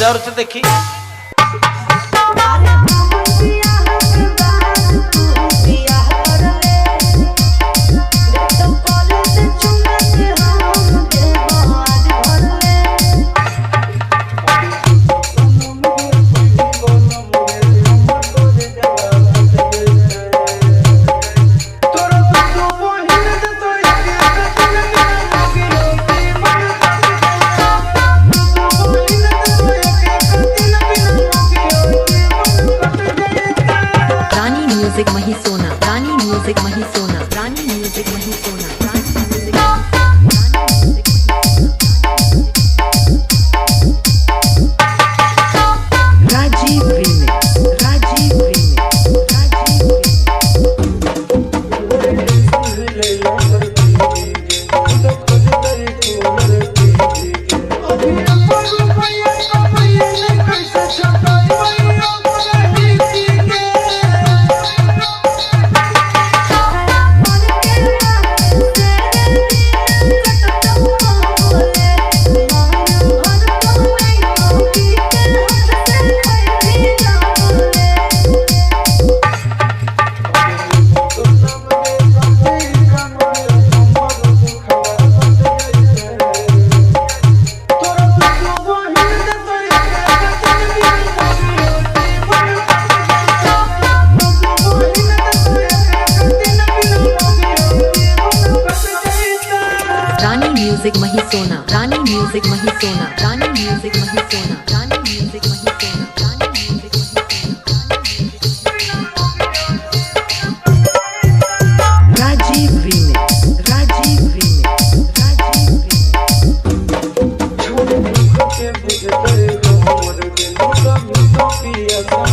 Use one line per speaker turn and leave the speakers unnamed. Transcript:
बजाओ तो देखी।
Music Mahi Sona, Rani music Mahi Sona, Rani music Mahi Sona, Rani music Rajeev remix, Rajeev remix, Rajeev music Mahi Sona, Rani music Mahi Sona, Rani music Mahi Sona, Rani music Mahi Sona, Rani music Rajeev remix, Rajeev remix, Rajeev remix.